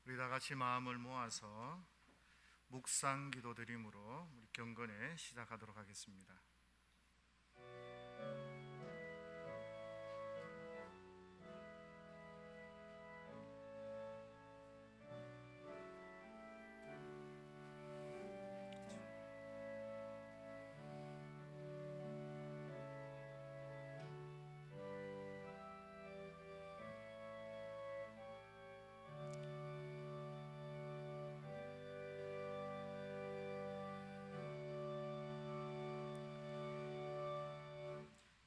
우리 다 같이 마음을 모아서 묵상 기도드림으로 우리 경건에 시작하도록 하겠습니다.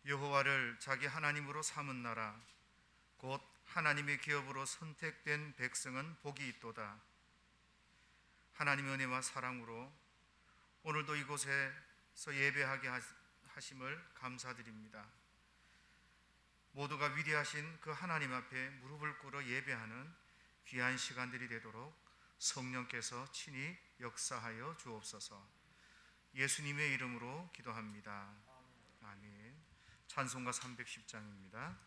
여호와를 자기 하나님으로 삼은 나라 곧 하나님의 기업으로 선택된 백성은 복이 있도다. 하나님의 은혜와 사랑으로 오늘도 이곳에서 예배하게 하심을 감사드립니다. 모두가 위대하신 그 하나님 앞에 무릎을 꿇어 예배하는 귀한 시간들이 되도록 성령께서 친히 역사하여 주옵소서. 예수님의 이름으로 기도합니다. 아멘. 찬송가 310장입니다.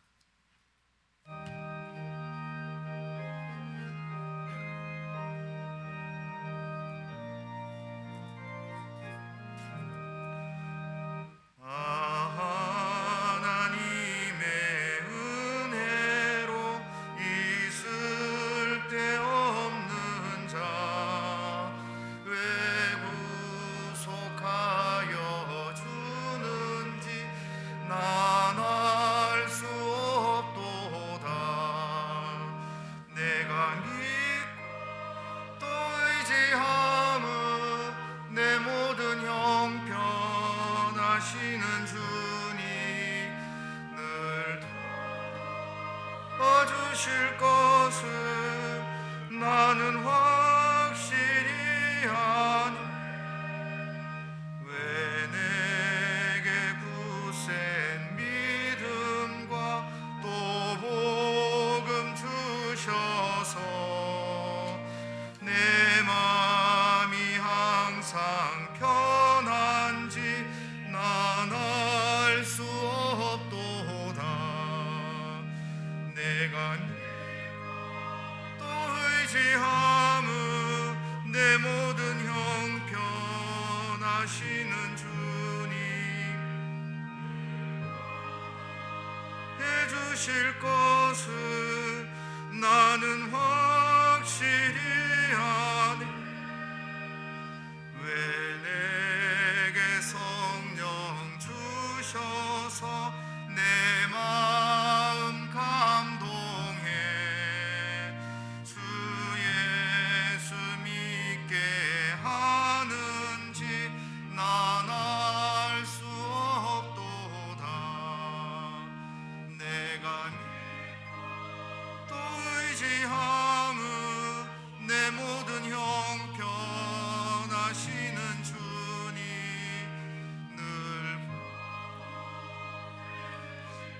주실 것을 나는 확실히 아니 왜 내게 굳센 믿음과 또 복음 주셔서 내 마음이 항상 편한지 난 알 수 없도다. 내가 또 의지함은 내 모든 형편하시는 주님 해주실 것을 나는 확실히 아네. 왜 내게 성령 주셔서 내 마음 감동해 주 예수 믿게 하는지 난 알 수 없도다. 내가 또 의지함은 내 모든 형편하시는 주님 늘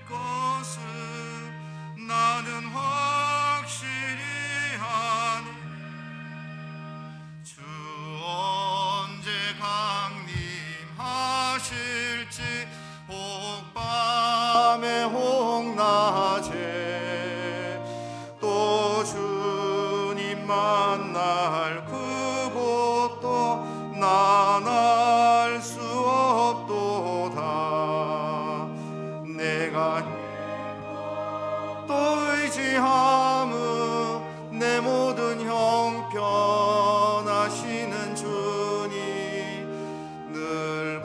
것을 나는 확실히 아네. 주 언제 강림하실지 혹 밤에 혹 낮에 또 주님 만날 그곳도 난 알 수 없도다. 내가 또 의지함은 내 모든 형편하시는 주님 늘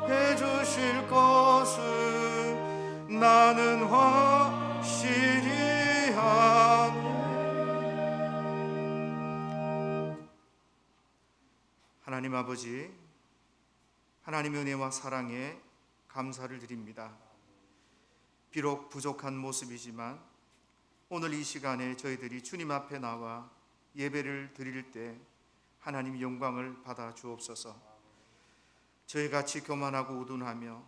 해주실 것을 나는 확실히 아네. 하나님 아버지, 하나님의 은혜와 사랑에 감사를 드립니다. 비록 부족한 모습이지만 오늘 이 시간에 저희들이 주님 앞에 나와 예배를 드릴 때 하나님 영광을 받아 주옵소서. 저희같이 교만하고 우둔하며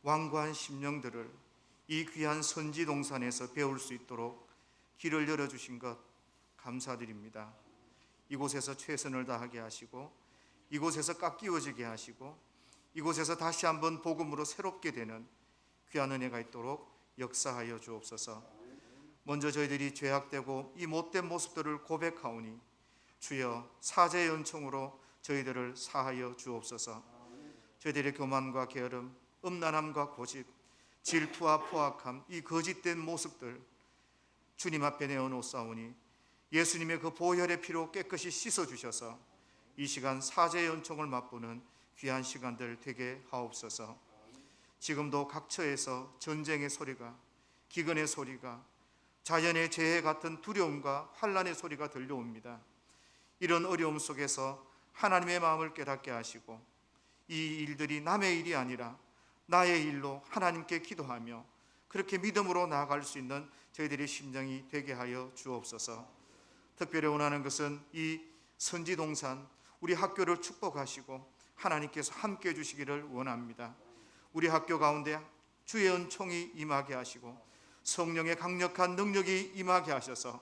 완고한 심령들을 이 귀한 선지 동산에서 배울 수 있도록 길을 열어주신 것 감사드립니다. 이곳에서 최선을 다하게 하시고 이곳에서 깎이어지게 하시고 이곳에서 다시 한번 복음으로 새롭게 되는 귀한 은혜가 있도록 역사하여 주옵소서. 먼저 저희들이 죄악되고 이 못된 모습들을 고백하오니 주여 사죄의 은총으로 저희들을 사하여 주옵소서. 저희들의 교만과 게으름, 음란함과 고집, 질투와 포악함, 이 거짓된 모습들 주님 앞에 내어놓사오니 예수님의 그 보혈의 피로 깨끗이 씻어주셔서 이 시간 사죄의 은총을 맛보는 귀한 시간들 되게 하옵소서. 지금도 각 처에서 전쟁의 소리가, 기근의 소리가, 자연의 재해 같은 두려움과 환난의 소리가 들려옵니다. 이런 어려움 속에서 하나님의 마음을 깨닫게 하시고 이 일들이 남의 일이 아니라 나의 일로 하나님께 기도하며 그렇게 믿음으로 나아갈 수 있는 저희들의 심정이 되게 하여 주옵소서. 특별히 원하는 것은 이 선지동산 우리 학교를 축복하시고 하나님께서 함께 해주시기를 원합니다. 우리 학교 가운데 주의 은총이 임하게 하시고 성령의 강력한 능력이 임하게 하셔서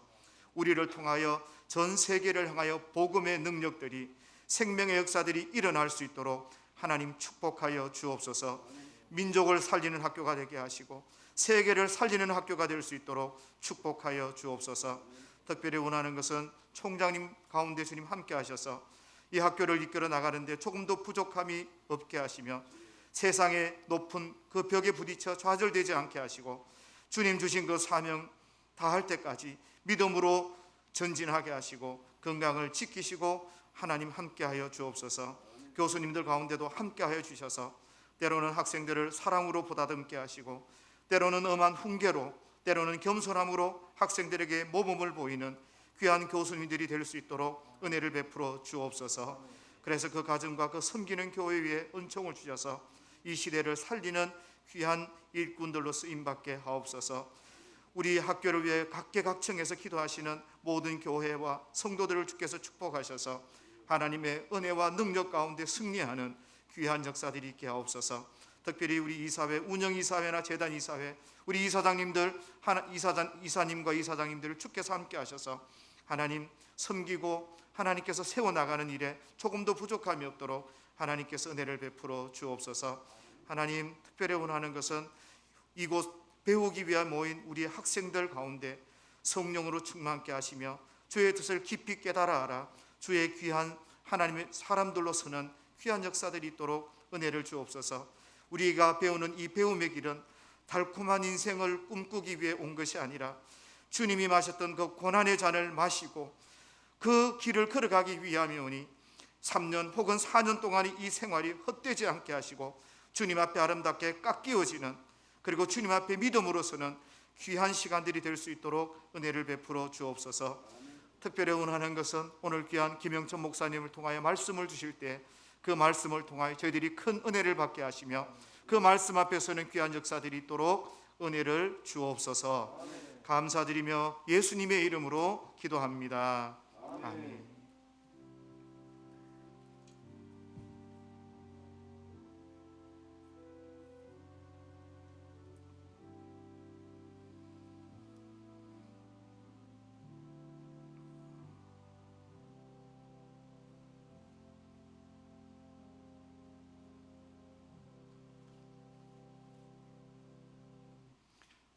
우리를 통하여 전 세계를 향하여 복음의 능력들이, 생명의 역사들이 일어날 수 있도록 하나님 축복하여 주옵소서. 민족을 살리는 학교가 되게 하시고 세계를 살리는 학교가 될 수 있도록 축복하여 주옵소서. 특별히 원하는 것은 총장님 가운데 주님 함께 하셔서 이 학교를 이끌어 나가는데 조금도 부족함이 없게 하시며 세상의 높은 그 벽에 부딪혀 좌절되지 않게 하시고 주님 주신 그 사명 다할 때까지 믿음으로 전진하게 하시고 건강을 지키시고 하나님 함께하여 주옵소서. 교수님들 가운데도 함께하여 주셔서 때로는 학생들을 사랑으로 보다듬게 하시고 때로는 엄한 훈계로, 때로는 겸손함으로 학생들에게 모범을 보이는 귀한 교수님들이 될 수 있도록 은혜를 베풀어 주옵소서. 그래서 그 가정과 그 섬기는 교회 위에 은총을 주셔서 이 시대를 살리는 귀한 일꾼들로 쓰임받게 하옵소서. 우리 학교를 위해 각계각층에서 기도하시는 모든 교회와 성도들을 주께서 축복하셔서 하나님의 은혜와 능력 가운데 승리하는 귀한 역사들이 있게 하옵소서. 특별히 우리 이사회, 운영이사회나 재단이사회, 우리 이사장님들, 이사님과 이사장님들을 주께서 함께 하셔서 하나님 섬기고 하나님께서 세워나가는 일에 조금도 부족함이 없도록 하나님께서 은혜를 베풀어 주옵소서. 하나님 특별히 원하는 것은 이곳 배우기 위한 모인 우리 학생들 가운데 성령으로 충만케 하시며 주의 뜻을 깊이 깨달아 알아 주의 귀한 하나님의 사람들로 서는 귀한 역사들이 있도록 은혜를 주옵소서. 우리가 배우는 이 배움의 길은 달콤한 인생을 꿈꾸기 위해 온 것이 아니라 주님이 마셨던 그 고난의 잔을 마시고 그 길을 걸어가기 위함이오니 3년 혹은 4년 동안의 이 생활이 헛되지 않게 하시고 주님 앞에 아름답게 깎이어지는, 그리고 주님 앞에 믿음으로서는 귀한 시간들이 될 수 있도록 은혜를 베풀어 주옵소서. 특별히 원하는 것은 오늘 귀한 김영천 목사님을 통하여 말씀을 주실 때 그 말씀을 통하여 저희들이 큰 은혜를 받게 하시며 그 말씀 앞에서는 귀한 역사들이 있도록 은혜를 주옵소서. 감사드리며 예수님의 이름으로 기도합니다. 아멘.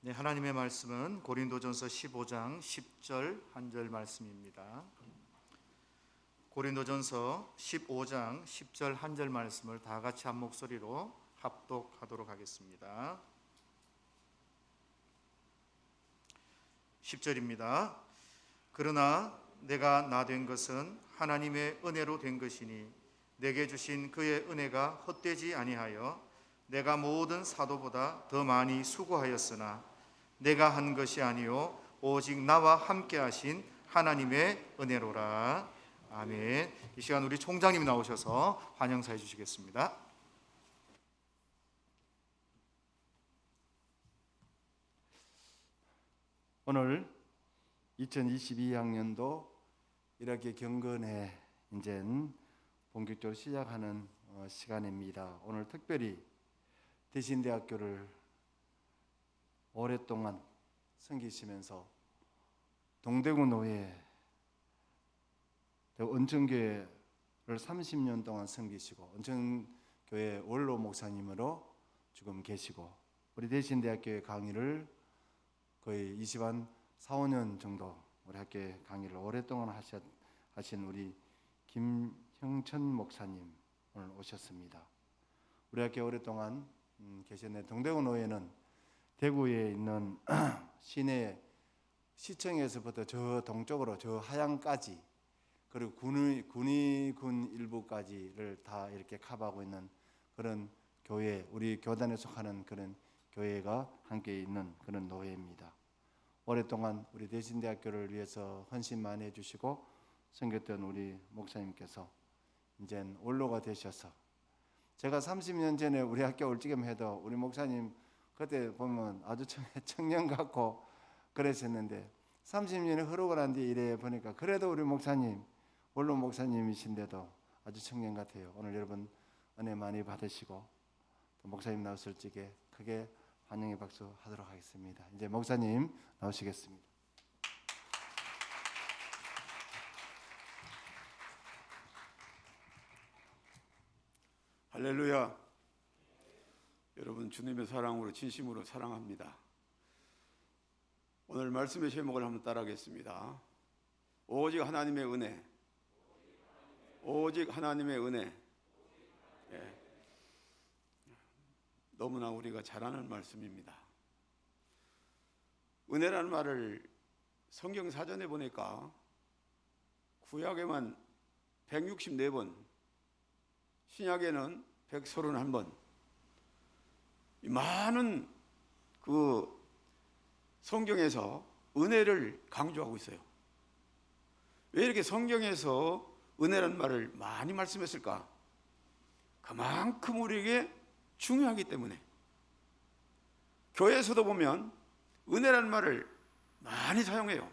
네, 하나님의 말씀은 고린도전서 15장 10절 한 절 말씀입니다. 고린도전서 15장 10절 한 절 말씀을 다 같이 한 목소리로 합독하도록 하겠습니다. 10절입니다. 그러나 내가 나 된 것은 하나님의 은혜로 된 것이니 내게 주신 그의 은혜가 헛되지 아니하여 내가 모든 사도보다 더 많이 수고하였으나 내가 한 것이 아니요 오직 나와 함께 하신 하나님의 은혜로라. 아멘. 이 시간 우리 총장님 나오셔서 환영사해 주시겠습니다. 오늘 2022학년도 이렇게 경건에 이제 본격적으로 시작하는 시간입니다. 오늘 특별히 대신대학교를 오랫동안 섬기시면서 동대구 노예 은천교회를 30년 동안 섬기시고 은천교회 원로 목사님으로 지금 계시고 우리 대신대학교의 강의를 거의 20한 4, 5년 정도 우리 학교에 강의를 오랫동안 하신 우리 김형천 목사님 오늘 오셨습니다. 우리 학교에 오랫동안 계셨는데 동대구 노회는 대구에 있는 시내 시청에서부터 저 동쪽으로 저 하양까지 그리고 군위군 일부까지를 다 이렇게 커버하고 있는 그런 교회, 우리 교단에 속하는 그런 교회가 함께 있는 그런 노회입니다. 오랫동안 우리 대신대학교를 위해서 헌신 많이 해주시고 섬겼던 우리 목사님께서 이제 원로가 되셔서 제가 30년 전에 우리 학교 올 적에만 해도 우리 목사님 그때 보면 아주 청년 같고 그러셨는데 30년이 흐르고 난 뒤에 이래 보니까 그래도 우리 목사님 원로 목사님이신데도 아주 청년 같아요. 오늘 여러분 은혜 많이 받으시고 또 목사님 나왔을 적에 크게 환영의 박수 하도록 하겠습니다. 이제 목사님 나오시겠습니다. 할렐루야. 여러분 주님의 사랑으로 진심으로 사랑합니다. 오늘 말씀의 제목을 한번 따라하겠습니다. 오직 하나님의 은혜. 오직 하나님의 은혜. 예. 너무나 우리가 잘 아는 말씀입니다. 은혜라는 말을 성경 사전에 보니까 구약에만 164번, 신약에는 131번, 많은 그 성경에서 은혜를 강조하고 있어요. 왜 이렇게 성경에서 은혜라는 말을 많이 말씀했을까? 그만큼 우리에게 중요하기 때문에. 교회에서도 보면 은혜라는 말을 많이 사용해요.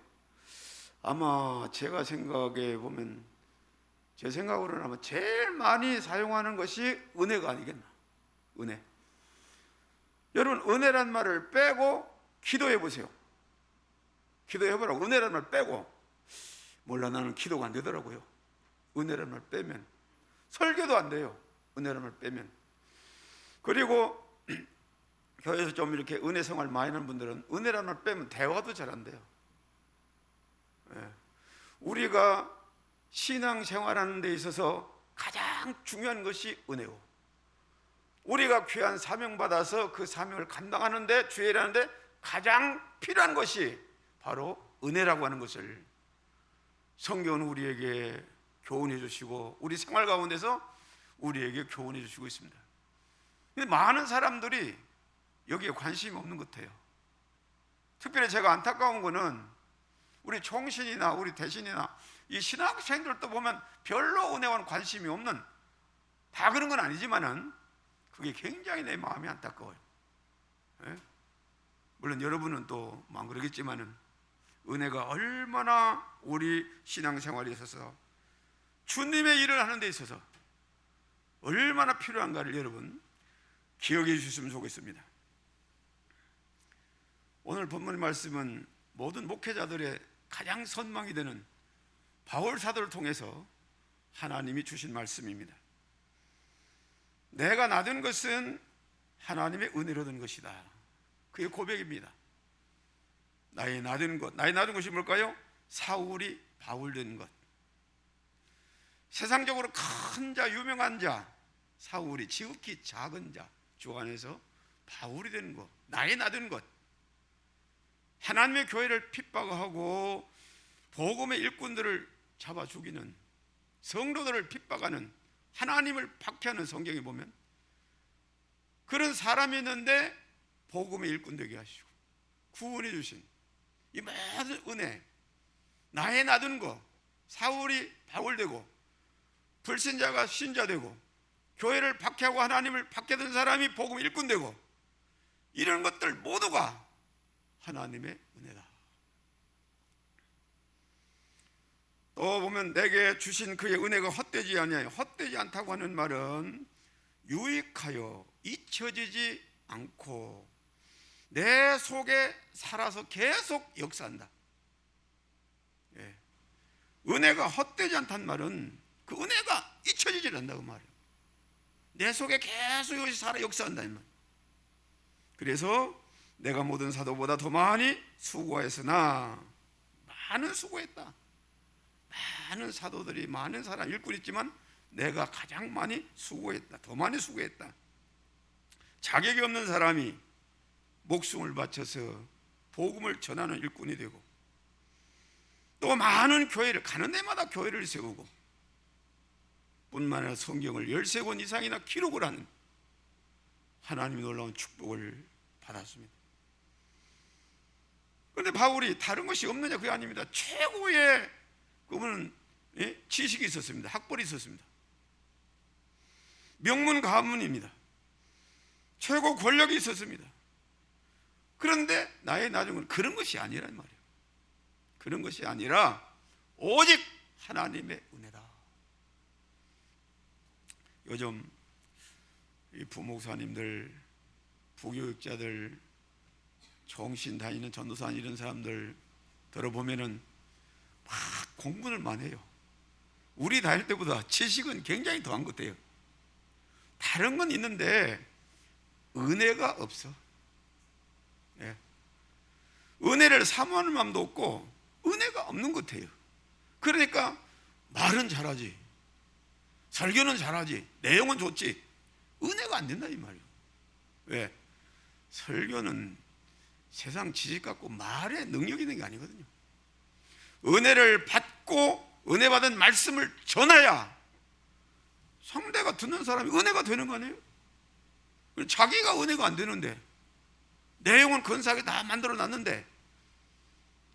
아마 제가 생각해 보면 제 생각으로는 아마 제일 많이 사용하는 것이 은혜가 아니겠나. 은혜. 여러분 은혜란 말을 빼고 기도해 보세요. 기도해 보라고. 은혜란 말 빼고. 몰라 나는 기도가 안 되더라고요. 은혜란 말 빼면. 설교도 안 돼요. 은혜란 말 빼면. 그리고 교회에서 좀 이렇게 은혜 생활 많이 하는 분들은 은혜란 말 빼면 대화도 잘 안 돼요. 예. 우리가 신앙 생활하는 데 있어서 가장 중요한 것이 은혜고, 우리가 귀한 사명 받아서 그 사명을 감당하는 데 주의 일하는 데 가장 필요한 것이 바로 은혜라고 하는 것을 성경은 우리에게 교훈해 주시고 우리 생활 가운데서 우리에게 교훈해 주시고 있습니다. 근데 많은 사람들이 여기에 관심이 없는 것 같아요. 특별히 제가 안타까운 거는 우리 총신이나 우리 대신이나 이 신학생들도 보면 별로 은혜와는 관심이 없는, 다 그런 건 아니지만은 그게 굉장히 내 마음이 안타까워요. 예? 물론 여러분은 또 안 그러겠지만은 은혜가 얼마나 우리 신앙생활에 있어서 주님의 일을 하는 데 있어서 얼마나 필요한가를 여러분 기억해 주셨으면 좋겠습니다. 오늘 본문 말씀은 모든 목회자들의 가장 선망이 되는 바울 사도를 통해서 하나님이 주신 말씀입니다. 내가 낳은 것은 하나님의 은혜로 된 것이다. 그게 고백입니다. 나의 낳은 것, 나의 낳은 것이 뭘까요? 사울이 바울 된 것. 세상적으로 큰 자, 유명한 자 사울이 지극히 작은 자 주 안에서 바울이 되는 것, 나의 낳은 것. 하나님의 교회를 핍박하고 복음의 일꾼들을 잡아 죽이는, 성도들을 핍박하는, 하나님을 박해하는 성경에 보면 그런 사람이 있는데 복음의 일꾼 되게 하시고 구원해 주신 이 모든 은혜, 나의 낳은 것, 사울이 바울 되고 불신자가 신자 되고 교회를 박해하고 하나님을 박해하던 사람이 복음 일꾼 되고, 이런 것들 모두가 하나님의 은혜다. 또 보면 내게 주신 그의 은혜가 헛되지 아니하여, 헛되지 않다고 하는 말은 유익하여 잊혀지지 않고 내 속에 살아서 계속 역사한다. 예. 은혜가 헛되지 않다는 말은 그 은혜가 잊혀지지 않는다고 말이에요. 내 속에 계속 살아 역사한다는 말. 그래서 내가 모든 사도보다 더 많이 수고하였으나, 많은 수고했다. 많은 사도들이, 많은 사람 일꾼 있지만 내가 가장 많이 수고했다. 더 많이 수고했다. 자격이 없는 사람이 목숨을 바쳐서 복음을 전하는 일꾼이 되고, 또 많은 교회를, 가는 데마다 교회를 세우고, 뿐만 아니라 성경을 13권 이상이나 기록을 하는 하나님의 놀라운 축복을 받았습니다. 그런데 바울이 다른 것이 없느냐? 그게 아닙니다. 최고의 그분은 지식이 있었습니다. 학벌이 있었습니다. 명문 가문입니다. 최고 권력이 있었습니다. 그런데 나의 나중은 그런 것이 아니란 말이에요. 그런 것이 아니라 오직 하나님의 은혜다. 요즘 이 부목사님들, 부교육자들, 정신 다니는 전도사 이런 사람들 들어보면은 막 공부를 많이 해요. 우리 다닐 때보다 지식은 굉장히 더한 것 같아요. 다른 건 있는데 은혜가 없어. 예. 은혜를 사모하는 마음도 없고 은혜가 없는 것 같아요. 그러니까 말은 잘하지, 설교는 잘하지, 내용은 좋지, 은혜가 안 된다 이 말이에요. 왜? 설교는 세상 지식 갖고 말에 능력 있는 게 아니거든요. 은혜를 받고 은혜 받은 말씀을 전해야 상대가 듣는 사람이 은혜가 되는 거 아니에요? 자기가 은혜가 안 되는데, 내용은 근사하게 다 만들어 놨는데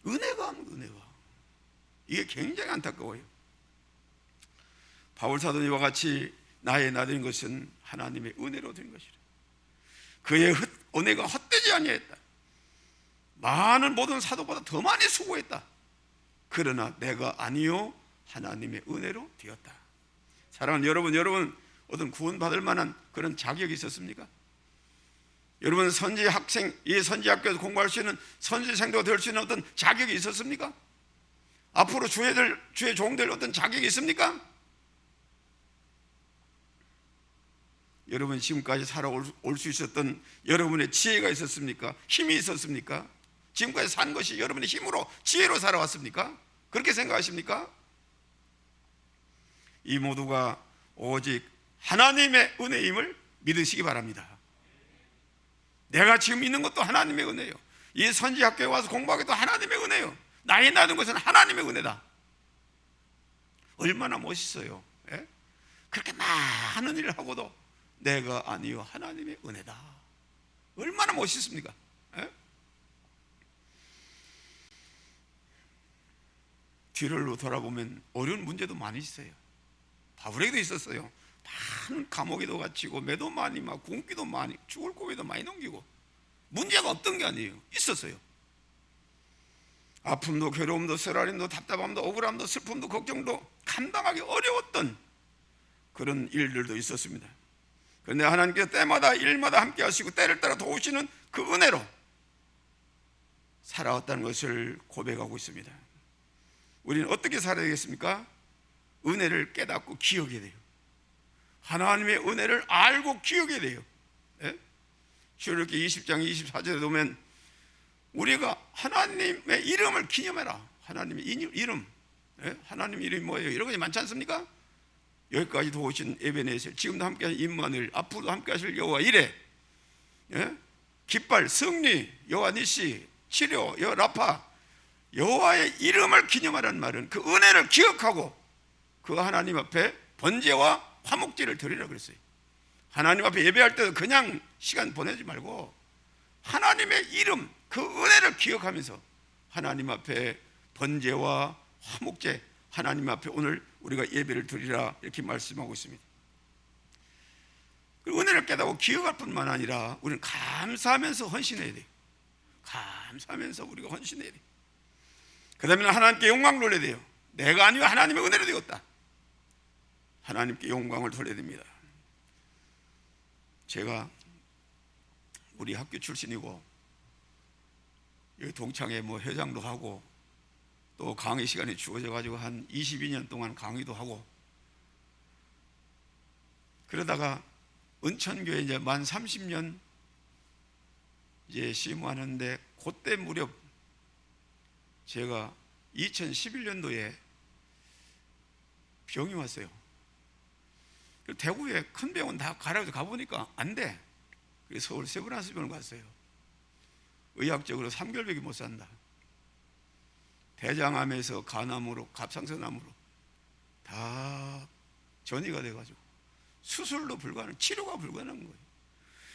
은혜가 안, 은혜가, 이게 굉장히 안타까워요. 바울 사도니와 같이 나의 나된 것은 하나님의 은혜로 된 것이라. 그의 은혜가 헛되지 아니했다. 많은 모든 사도보다 더 많이 수고했다. 그러나 내가 아니요 하나님의 은혜로 되었다. 사랑하는 여러분 어떤 구원받을 만한 그런 자격이 있었습니까? 여러분 선지 학생, 이 선지 학교에서 공부할 수 있는 선지생도가 될 수 있는 어떤 자격이 있었습니까? 앞으로 주의 종될 어떤 자격이 있습니까? 여러분 지금까지 살아올 수 있었던 여러분의 지혜가 있었습니까? 힘이 있었습니까? 지금까지 산 것이 여러분의 힘으로, 지혜로 살아왔습니까? 그렇게 생각하십니까? 이 모두가 오직 하나님의 은혜임을 믿으시기 바랍니다. 내가 지금 있는 것도 하나님의 은혜예요. 이 선지학교에 와서 공부하기도 하나님의 은혜예요. 나의 나는 것은 하나님의 은혜다. 얼마나 멋있어요. 예? 그렇게 많은 일을 하고도 내가 아니요 하나님의 은혜다. 얼마나 멋있습니까? 예? 뒤를 돌아보면 어려운 문제도 많이 있어요. 바울에게도 있었어요. 많은 감옥에도 갇히고 매도 많이 막 굶기도 많이, 죽을 고비도 많이 넘기고, 문제가 없던 게 아니에요. 있었어요. 아픔도 괴로움도 쓰라림도 답답함도 억울함도 슬픔도 걱정도 감당하기 어려웠던 그런 일들도 있었습니다. 그런데 하나님께서 때마다 일마다 함께 하시고 때를 따라 도우시는 그 은혜로 살아왔다는 것을 고백하고 있습니다. 우리는 어떻게 살아야 되겠습니까? 은혜를 깨닫고 기억해야 돼요. 하나님의 은혜를 알고 기억해야 돼요. 예? 출애굽기 20장 24절에 보면 우리가 하나님의 이름을 기념해라. 하나님의 이름, 예? 하나님 이름이 뭐예요? 이런 것이 많지 않습니까? 여기까지 도우신 에베네셀, 지금도 함께하신 임마누엘, 앞으로도 함께하실 여호와 이레, 예? 깃발, 승리, 여호와 니시, 치료, 여호와 라파, 여호와의 이름을 기념하라는 말은 그 은혜를 기억하고 그 하나님 앞에 번제와 화목제를 드리라 그랬어요. 하나님 앞에 예배할 때도 그냥 시간 보내지 말고 하나님의 이름, 그 은혜를 기억하면서 하나님 앞에 번제와 화목제, 하나님 앞에 오늘 우리가 예배를 드리라 이렇게 말씀하고 있습니다. 그 은혜를 깨닫고 기억할 뿐만 아니라 우리는 감사하면서 헌신해야 돼요. 감사하면서 우리가 헌신해야 돼요. 그 다음에 하나님께 영광을 돌려야 돼요. 내가 아니고 하나님의 은혜로 되었다. 하나님께 영광을 돌려야 됩니다. 제가 우리 학교 출신이고 여기 동창회 회장도 하고 또 강의 시간이 주어져 가지고 한 22년 동안 강의도 하고, 그러다가 은천교회 이제 만 30년 이제 시무하는데 그때 무렵 제가 2011년도에 병이 왔어요. 대구에 큰 병원 다 가라고 가보니까 안 돼. 그래서 서울 세브란스 병원 갔어요. 의학적으로 3개월밖에 못 산다. 대장암에서 간암으로 갑상선암으로 다 전이가 돼가지고 수술도 불가능, 치료가 불가능한 거예요.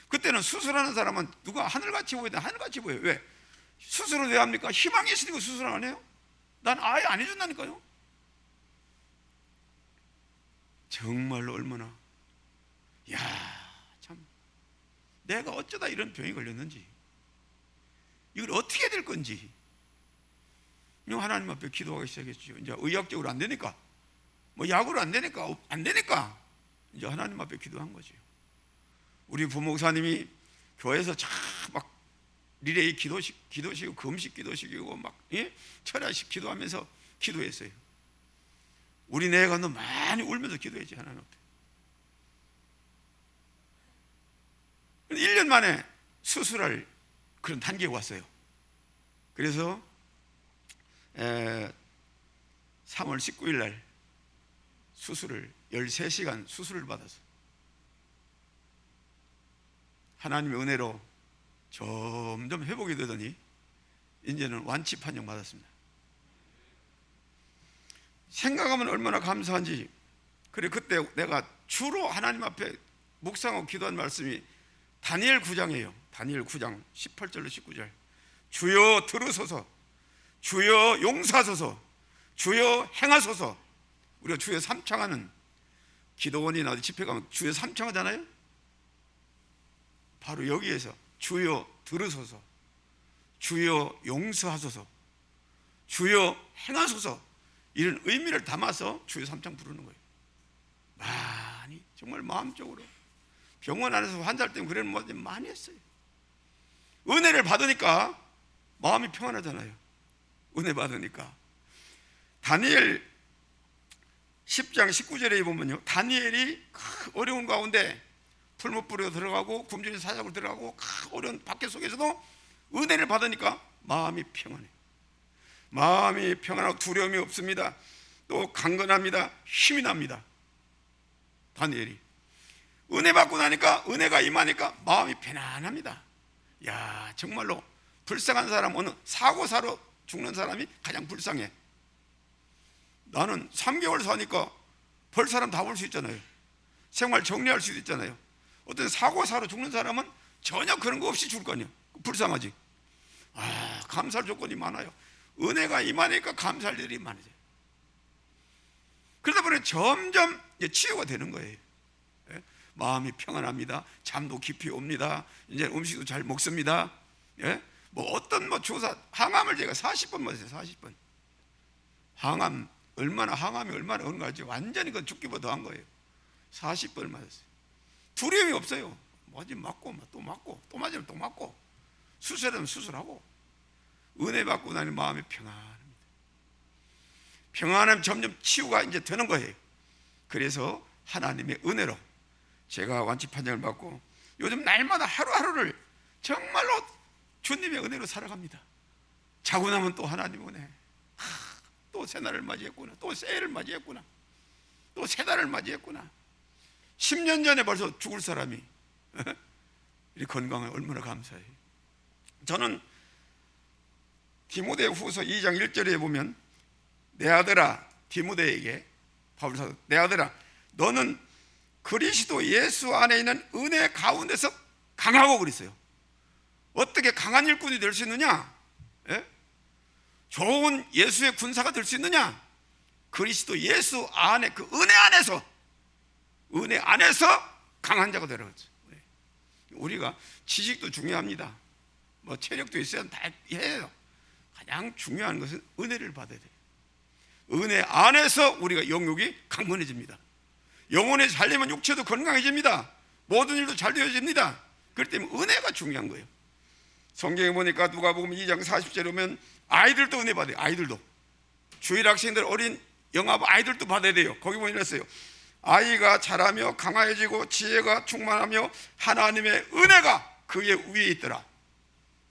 그때는 수술하는 사람은 누가 하늘같이 보여야 돼. 하늘같이 보여요. 왜? 수술을 왜 합니까? 희망이 있으니까 수술 안 해요? 난 아예 안 해준다니까요. 정말로 얼마나, 야, 참 내가 어쩌다 이런 병이 걸렸는지, 이걸 어떻게 해야 될 건지 하나님 앞에 기도하기 시작했죠. 이제 의학적으로 안 되니까, 뭐 약으로 안 되니까 이제 하나님 앞에 기도한 거죠. 우리 부목사님이 교회에서 막 리레이 기도시키고 금식 기도시키고 막 철야식 기도하면서 기도했어요. 우리 내가도 많이 울면서 기도했지 하나님 앞에. 1년 만에 수술할 그런 단계에 왔어요. 그래서 3월 19일 날 수술을 13시간 수술을 받았어요. 하나님의 은혜로 점점 회복이 되더니 이제는 완치 판정 받았습니다. 생각하면 얼마나 감사한지. 그래, 그때 내가 주로 하나님 앞에 묵상하고 기도한 말씀이 다니엘 9장이에요. 다니엘 9장 18절로 19절. 주여 들으소서, 주여 용서하소서, 주여 행하소서. 우리가 주여 삼창하는 기도원이나 집회 가면 주여 삼창하잖아요. 바로 여기에서 주여 들으소서, 주여 용서하소서, 주여 행하소서, 이런 의미를 담아서 주여 삼창 부르는 거예요. 많이, 정말 마음적으로 병원 안에서 환자할 때는 그런 뭐 많이 했어요. 은혜를 받으니까 마음이 평안하잖아요. 은혜 받으니까. 다니엘 10장 19절에 보면요, 다니엘이 어려운 가운데 풀무불에 들어가고 굶주린 사자굴 들어가고 어려운 박해 속에서도 은혜를 받으니까 마음이 평안해요. 마음이 평안하고 두려움이 없습니다. 또 강건합니다. 힘이 납니다. 다니엘이 은혜 받고 나니까, 은혜가 임하니까 마음이 편안합니다. 야, 정말로 불쌍한 사람, 어느 사고사로 죽는 사람이 가장 불쌍해. 나는 3개월 사니까 벌 사람 다 볼 수 있잖아요. 생활 정리할 수도 있잖아요. 어떤 사고사로 죽는 사람은 전혀 그런 거 없이 죽을 거 아니야. 불쌍하지. 아, 감사할 조건이 많아요. 은혜가 임하니까 감사할 일이 많아져요. 그러다 보니 점점 치유가 되는 거예요. 예? 마음이 평안합니다. 잠도 깊이 옵니다. 이제 음식도 잘 먹습니다. 예? 뭐 어떤 주사, 항암을 제가 40번 맞았어요. 40번. 항암이 얼마나 은가지, 완전히 그 죽기보다 더한 거예요. 40번을 맞았어요. 두려움이 없어요. 뭐지, 맞고 또 맞고 또 맞으면 또 맞고, 수술하면 수술하고. 은혜 받고 나니 마음이 평안합니다. 평안하면 점점 치유가 이제 되는 거예요. 그래서 하나님의 은혜로 제가 완치 판정을 받고 요즘 날마다 하루하루를 정말로 주님의 은혜로 살아갑니다. 자고 나면 또 하나님 은혜. 또 새날을 맞이했구나. 또 새해를 맞이했구나. 또 새 달을 맞이했구나. 10년 전에 벌써 죽을 사람이 이 건강에 얼마나 감사해요. 저는 디모데후서 2장 1절에 보면, 내 아들아, 디모데에게 바울 사도, 내 아들아, 너는 그리스도 예수 안에 있는 은혜 가운데서 강하고 그랬어요. 어떻게 강한 일꾼이 될 수 있느냐? 예? 좋은 예수의 군사가 될 수 있느냐? 그리스도 예수 안에, 그 은혜 안에서 강한 자가 되라고 했어요. 우리가 지식도 중요합니다. 뭐 체력도 있어야 다 해요. 가장 중요한 것은 은혜를 받아야 돼요. 은혜 안에서 우리가 영육이 강건해집니다. 영혼이 살려면 육체도 건강해집니다. 모든 일도 잘 되어집니다. 그렇기 때문에 은혜가 중요한 거예요. 성경에 보니까 누가복음 2장 40절에 보면 아이들도 은혜 받아요. 아이들도. 주일 학생들, 어린 영아부 아이들도 받아야 돼요. 거기 보면 이랬어요. 아이가 자라며 강화해지고 지혜가 충만하며 하나님의 은혜가 그의 위에 있더라.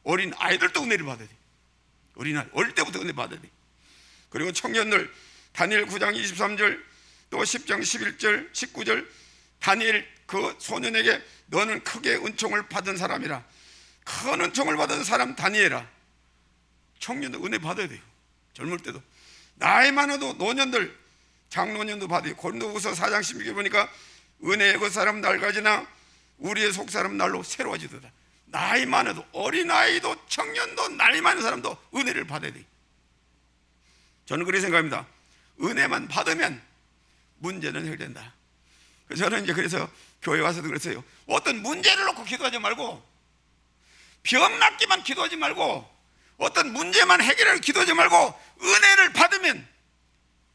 어린 아이들도 은혜를 받아야 돼. 어린아이 어릴 때부터 은혜 받아야 돼. 그리고 청년들 다니엘 9장 23절 또 10장 11절 19절 다니엘 그 소년에게 너는 크게 은총을 받은 사람이라. 큰 은총을 받은 사람 다니엘아. 청년들 은혜 받아야 돼요. 젊을 때도. 나이 많아도 노년들 장노년도 받아요. 고린도후서 4장 16절 보니까 은혜의 그 사람 낡아지나 우리의 속 사람 날로 새로워지도다. 나이 많아도 어린아이도 청년도 나이 많은 사람도 은혜를 받아야 돼요. 저는 그렇게 생각합니다. 은혜만 받으면 문제는 해결된다. 저는 이제 그래서 교회 와서도 그랬어요. 어떤 문제를 놓고 기도하지 말고, 병 낫기만 기도하지 말고, 어떤 문제만 해결하려 기도하지 말고, 은혜를 받으면,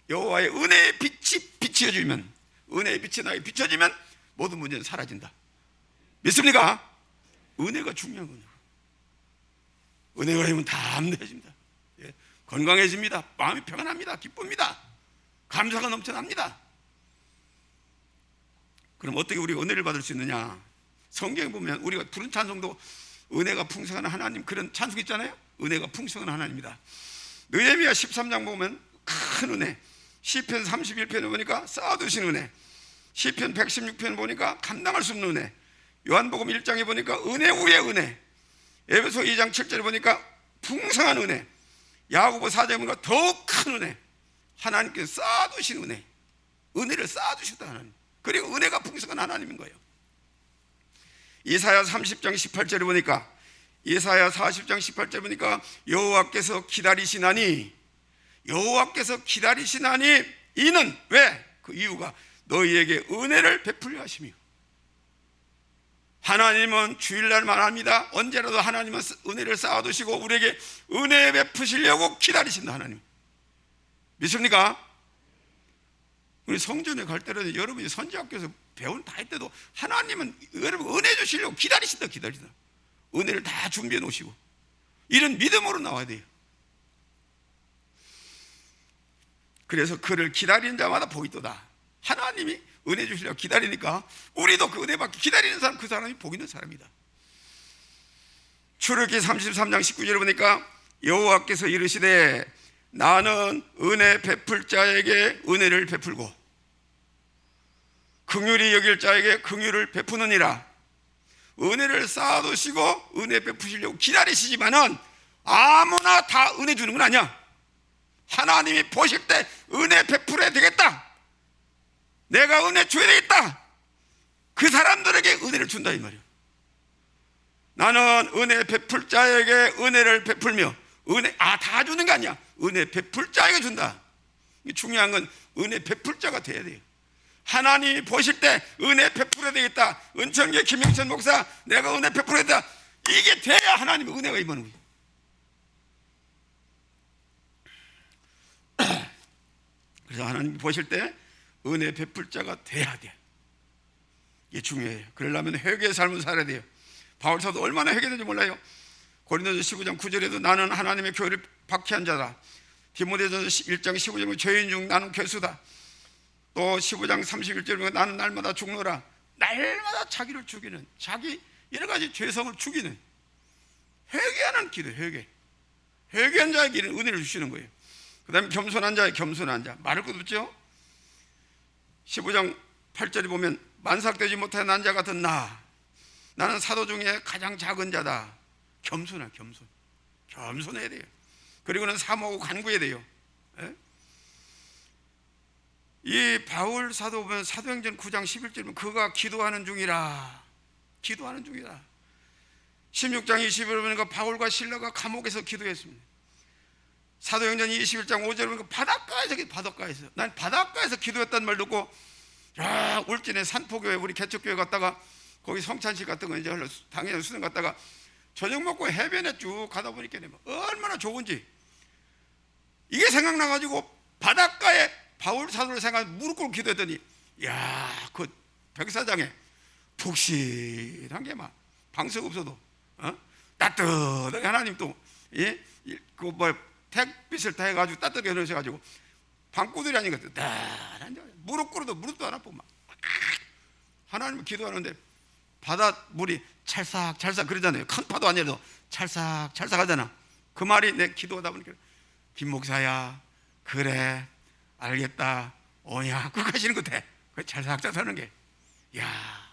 여호와의 은혜의 빛이 비춰지면, 은혜의 빛이 나에게 비춰지면 모든 문제는 사라진다. 믿습니까? 은혜가 중요한 거예요. 은혜가 되면 다 안돼집니다. 예, 건강해집니다. 마음이 평안합니다. 기쁩니다. 감사가 넘쳐납니다. 그럼 어떻게 우리가 은혜를 받을 수 있느냐? 성경에 보면 우리가 부른 찬송도 은혜가 풍성한 하나님, 그런 찬송 있잖아요. 은혜가 풍성한 하나님이다. 느헤미야 13장 보면 큰 은혜, 시편 31편에 보니까 쌓아두신 은혜, 시편 116편 보니까 감당할 수 없는 은혜, 요한복음 1장에 보니까 은혜 위에 은혜, 에베소 2장 7절에 보니까 풍성한 은혜, 야고보 4장에 보니까 더욱 큰 은혜, 하나님께서 쌓아두신 은혜, 은혜를 쌓아두셨다 하나님. 그리고 은혜가 풍성한 하나님인 거예요. 이사야 30장 18절에 보니까, 이사야 40장 18절에 보니까 여호와께서 기다리시나니, 여호와께서 기다리시나니 이는 왜? 그 이유가 너희에게 은혜를 베풀려 하심이요. 하나님은 주일날만 합니다. 언제라도 하나님은 은혜를 쌓아두시고 우리에게 은혜 베푸시려고 기다리신다 하나님. 믿습니까? 우리 성전에 갈 때라도 여러분이 선지학교에서 배운 다 할 때도 하나님은 여러분 은혜 주시려고 기다리신다. 은혜를 다 준비해 놓으시고 이런 믿음으로 나와야 돼요. 그래서 그를 기다리는 자마다 복이 있도다. 하나님이 은혜 주시려고 기다리니까 우리도 그 은혜 받기 기다리는 사람, 그 사람이 복 있는 사람이다. 출애굽기 33장 19절에 보니까 여호와께서 이르시되 나는 은혜 베풀 자에게 은혜를 베풀고 긍휼히 여길 자에게 긍휼을 베푸느니라. 은혜를 쌓아두시고 은혜 베푸시려고 기다리시지만은 아무나 다 은혜 주는 건 아니야. 하나님이 보실 때 은혜 베풀어야 되겠다, 내가 은혜 줘야 되겠다, 그 사람들에게 은혜를 준다 이 말이야. 나는 은혜 베풀 자에게 은혜를 베풀며, 은혜 다 주는 게 아니야. 은혜 베풀 자에게 준다. 중요한 건 은혜 베풀 자가 돼야 돼요. 하나님이 보실 때 은혜 베풀어야 되겠다, 은천교 김영천 목사 내가 은혜 베풀어야 되겠다, 이게 돼야 하나님의 은혜가 임하는 거예요. 그래서 하나님이 보실 때 은혜 베풀 자가 돼야 돼. 이게 중요해요. 그러려면 회개의 삶을 살아야 돼요. 바울 사도 얼마나 회개했는지 몰라요. 고린도서 15장 9절에도 나는 하나님의 교회를 박해한 자다. 디모데전서 1장 15절에 죄인 중 나는 괴수다. 또 15장 31절에 나는 날마다 죽노라. 날마다 자기를 죽이는, 자기 여러 가지 죄성을 죽이는 회개하는 기도, 회개한 자에게는 은혜를 주시는 거예요. 그 다음에 겸손한 자의 겸손한 자, 말할 것도 없죠. 15장 8절에 보면 만삭되지 못한 난 자 같은 나는 사도 중에 가장 작은 자다. 겸손해야 돼요. 그리고는 사모하고 간구해야 돼요. 예? 이 바울 사도 보면 사도행전 9장 11절에 보면 그가 기도하는 중이라. 16장 20절에 보니까 바울과 실라가 감옥에서 기도했습니다. 사도행전 21장 5절에 보니까 바닷가에서 난 바닷가에서 기도했다는 말 듣고, 야, 울진의 산포교회 우리 개척교회 갔다가 거기 성찬식 같은 거 이제 당연히 수능 갔다가 저녁 먹고 해변에 쭉 가다 보니까 얼마나 좋은지 이게 생각나가지고 바닷가에 바울 사도를 생각해 무릎 꿇고 기도했더니, 야, 그 백사장에 푹신한 게 막 방석 없어도 따뜻하게 하나님 또 그 뭐 택빛을 다 해가지고 따뜻하게 해놓으셔가지고 방구들이 아닌 것 같아요. 무릎 꿇어도 무릎도 안 아프고 막 하나님을 기도하는데 바닷물이 찰싹찰싹 그러잖아요. 큰 파도 아니라도 찰싹찰싹 하잖아. 그 말이 내 기도하다 보니까 김 목사야, 그래 알겠다, 오냐 그거 하시는 것 같아. 그 찰싹찰싹 하는 게, 야,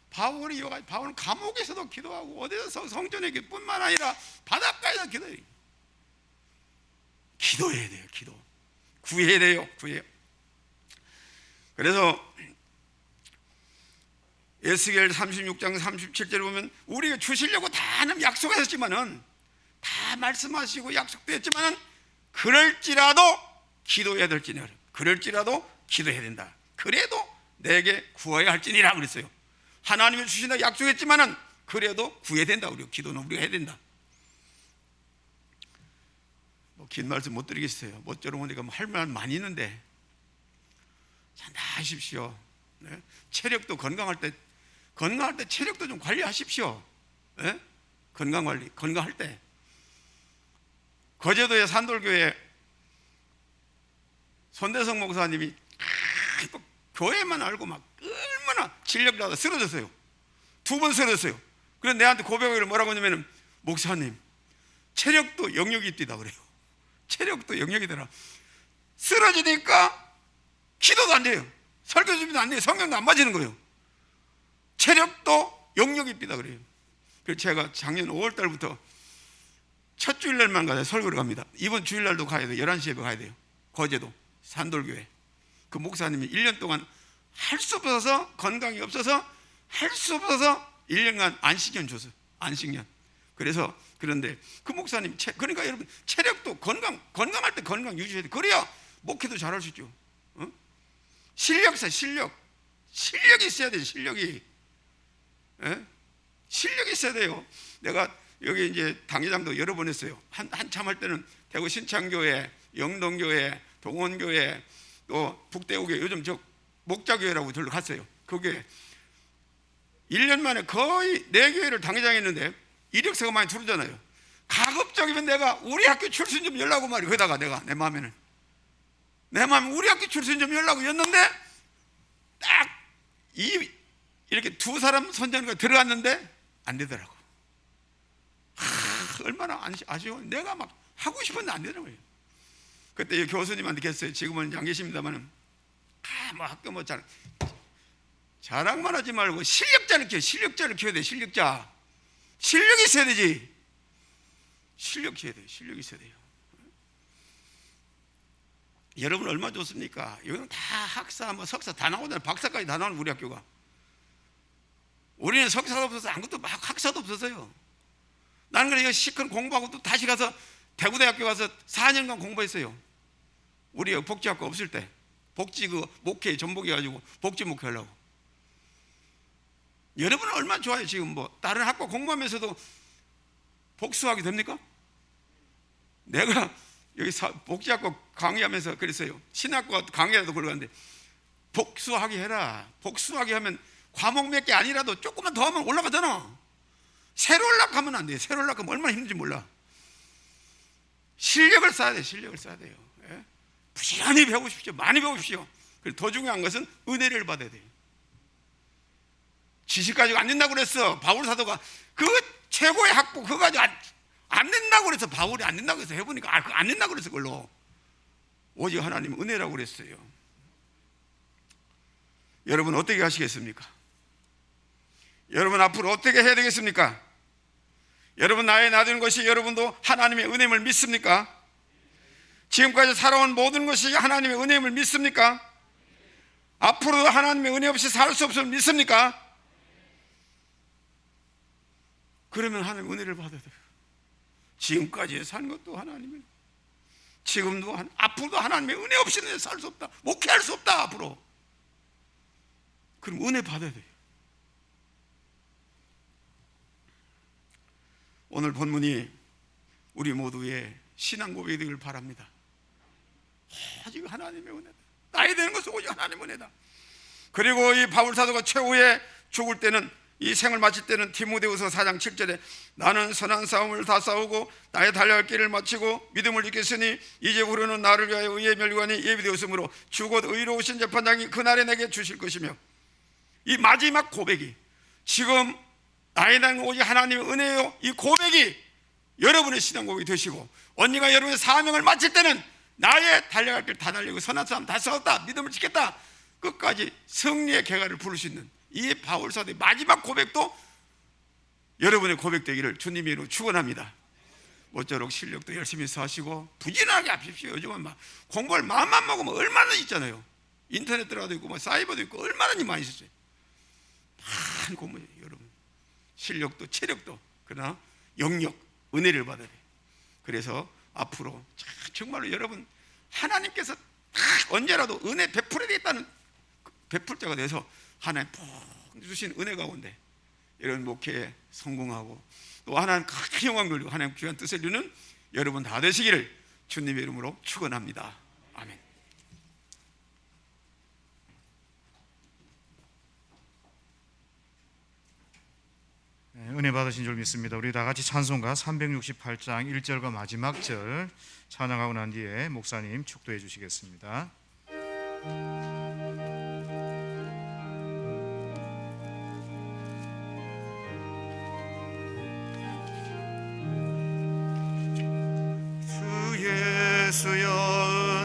바울은 감옥에서도 기도하고 어디서 성전에 뿐만 아니라 바닷가에서 기도해요. 기도해야 돼요. 기도 구해야 돼요. 구해요. 그래서 에스겔 36장 37절에 보면 우리가 주시려고 다 하나님 약속하셨지만은, 다 말씀하시고 약속도 했지만은, 그럴지라도 기도해야 될지니라. 그럴지라도 기도해야 된다. 그래도 내게 구해야 할지니라 그랬어요. 하나님이 주신다 약속했지만은 그래도 구해야 된다. 우리가 기도는 우리가 해야 된다. 긴 말씀 못 드리겠어요. 모쪼록 우리가 할 말 많이 있는데 잘 하십시오. 네? 체력도 건강할 때 체력도 좀 관리하십시오. 네? 건강 관리, 건강할 때. 거제도의 산돌교회 손대성 목사님이 교회만 알고 막 얼마나 진력자다 쓰러졌어요. 2번 쓰러졌어요. 그래서 내한테 고백을 뭐라고 하냐면, 목사님 체력도 영역이 있다 그래요. 체력도 영역이 되라. 쓰러지니까 기도도 안 돼요. 설교 준비도 안 돼요. 성경도 안 맞는 거예요. 체력도 영역이 있다 그래요. 그래서 제가 작년 5월 달부터 첫 주일날만 가서 설교를 갑니다. 이번 주일날도 가야 돼요. 11시에 가야 돼요. 거제도 산돌교회. 그 목사님이 1년 동안 할 수 없어서, 건강이 없어서 할 수 없어서 1년간 안식년 줬어요. 안식년. 그래서 그런데 그 목사님, 그러니까 여러분 체력도 건강할 때 건강 유지해야 돼. 그래야 목회도 잘할 수 있죠. 어? 실력이 있어야 돼. 실력이 있어야 돼요. 내가 여기 이제 당회장도 여러 번 했어요. 한참 할 때는 대구 신창교회, 영동교회, 동원교회, 또 북대구교회, 요즘 저 목자교회라고 저를 갔어요. 그게 1년 만에 거의 4교회를 당회장했는데 이력서가 많이 들어오잖아요. 가급적이면 내가 우리 학교 출신 좀 열라고 말이에요. 거기다가 내가 내 마음에 우리 학교 출신 좀 열라고 였는데, 딱 이렇게 2사람 선전가 들어갔는데 안 되더라고. 얼마나 아쉬워. 내가 막 하고 싶었는데 안 되더라고요. 그때 교수님한테 했어요. 지금은 안 계십니다만은, 뭐 학교 뭐 자랑만 하지 말고 실력자를 키워야 돼. 실력이 있어야 되지. 실력이 있어야 돼요. 여러분 얼마나 좋습니까? 여기는 다 학사, 뭐 석사 다 나오잖아요. 박사까지 다 나오는 우리 학교가. 우리는 석사도 없어서 아무것도 막 학사도 없었어요. 나는 그래 시큰 공부하고 또 다시 가서 대구대학교 가서 4년간 공부했어요. 우리 복지학교 없을 때 복지 목회 전복해가지고 복지 목회하려고. 여러분은 얼마나 좋아요. 지금 뭐 다른 학과 공부하면서도 복수하게 됩니까? 내가 여기 복지학과 강의하면서 그랬어요. 신학과 강의라도 걸어갔는데, 복수하게 해라. 복수하게 하면 과목 몇 개 아니라도 조금만 더 하면 올라가잖아. 새로 올라가면 안 돼요. 새로 올라가면 얼마나 힘든지 몰라. 실력을 쌓아야 돼요. 실력을 쌓아야 돼요. 예? 부지런히 배우십시오. 많이 배우십시오. 그리고 더 중요한 것은 은혜를 받아야 돼요. 지식 가지고 안 된다고 그랬어. 바울 사도가 그 최고의 학부 그거 가지고 안 된다고 그래서, 바울이 안 된다고 해서 해보니까 그거 안 된다고 그래서 그걸로. 오직 하나님 은혜라고 그랬어요. 여러분 어떻게 하시겠습니까? 여러분 앞으로 어떻게 해야 되겠습니까? 여러분 나이 놔두는 것이 여러분도 하나님의 은혜임을 믿습니까? 지금까지 살아온 모든 것이 하나님의 은혜임을 믿습니까? 앞으로도 하나님의 은혜 없이 살 수 없음을 믿습니까? 그러면 하나님의 은혜를 받아야 돼요. 지금까지 산 것도 하나님의, 지금도 앞으로도 하나님의 은혜 없이는 살 수 없다. 목회할 수 없다. 앞으로. 그럼 은혜 받아야 돼요. 오늘 본문이 우리 모두의 신앙 고백이 되길 바랍니다. 오직 하나님의 은혜다. 나이 되는 것은 오직 하나님의 은혜다. 그리고 이 바울 사도가 최후에 죽을 때는, 이 생을 마칠 때는 디모데후서 4장 7절에 나는 선한 싸움을 다 싸우고 나의 달려갈 길을 마치고 믿음을 지켰으니 이제부로는 나를 위하여 의의 멸관이 예비되었으므로 주 곧 의로우신 재판장이 그날에 내게 주실 것이며, 이 마지막 고백이 지금 나에 대한 오직 하나님의 은혜요, 이 고백이 여러분의 신앙 고백이 되시고, 언니가 여러분의 사명을 마칠 때는 나의 달려갈 길 다 달리고 선한 싸움 다 싸웠다, 믿음을 지켰다, 끝까지 승리의 개가를 부를 수 있는 이 바울사도의 마지막 고백도 여러분의 고백되기를 주님의 이름으로 축원합니다. 모쪼록 실력도 열심히 하시고 부지런하게 하십시오. 요즘은 막 공부를 마음만 먹으면 얼마나 있잖아요. 인터넷 들어가도 있고 사이버도 있고 얼마나 많이 있었어요. 많은 공부, 여러분 실력도 체력도, 그러나 영역, 은혜를 받아야 돼요. 그래서 앞으로 정말로 여러분 하나님께서 언제라도 은혜 베풀어야 되겠다는 베풀 때가 돼서 하나님 푹 주신 은혜 가운데 이런 목회에 성공하고 또 하나님 큰 영광 돌리고 하나님 귀한 뜻을 이루는 여러분 다 되시기를 주님의 이름으로 축원합니다. 아멘. 은혜 받으신 줄 믿습니다. 우리 다 같이 찬송가 368장 1절과 마지막 절 찬양하고 난 뒤에 목사님 축도해 주시겠습니다. 주 예수여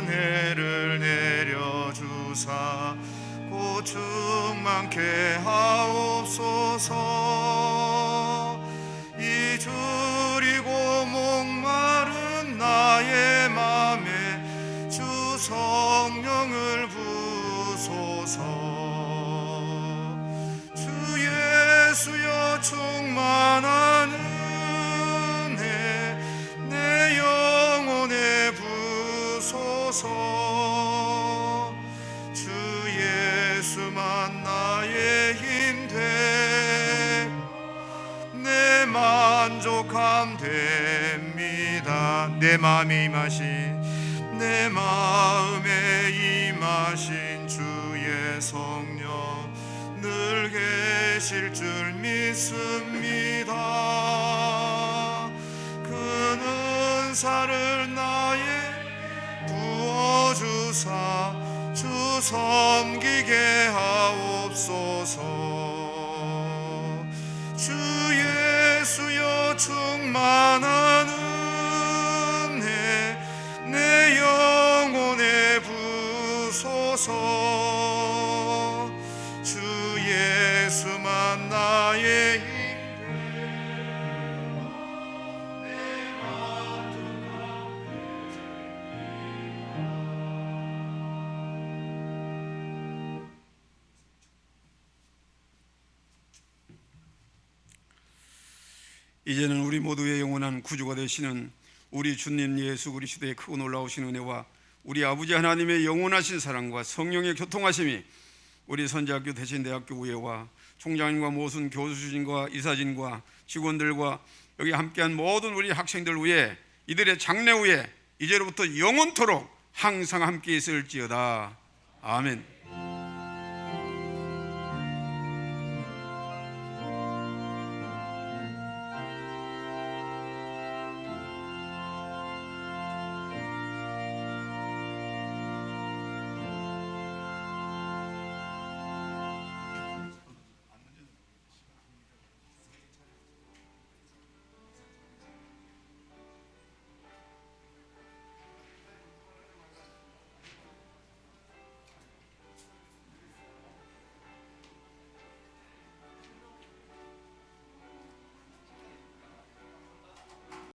은혜를 내려주사 곧 충만케 하옵소서. 이 줄이고 목마른 나의 맘에 주 성령을 부소서. 주 예수여 충만한 은혜 내 영혼에 부소서. 주 예수만 나의 힘돼 내 만족함 됩니다. 내 마음에 임하신 주의 성령 늘 계실 줄 믿습니다. 그 은사를 나에 부어주사 주 섬기게 하옵소서. 주 예수여 충만한 은혜 내 영혼에 부소서. 주 예수만 나의 힘 이제는 우리 모두의 영원한 구주가 되시는 우리 주님 예수 그리스도의 크고 놀라우신 은혜와 우리 아버지 하나님의 영원하신 사랑과 성령의 교통하심이 우리 선지학교 대신대학교 의회와 총장님과 모든 교수진과 이사진과 직원들과 여기 함께한 모든 우리 학생들 위에 이들의 장래 위에 이제로부터 영원토록 항상 함께 있을지어다. 아멘.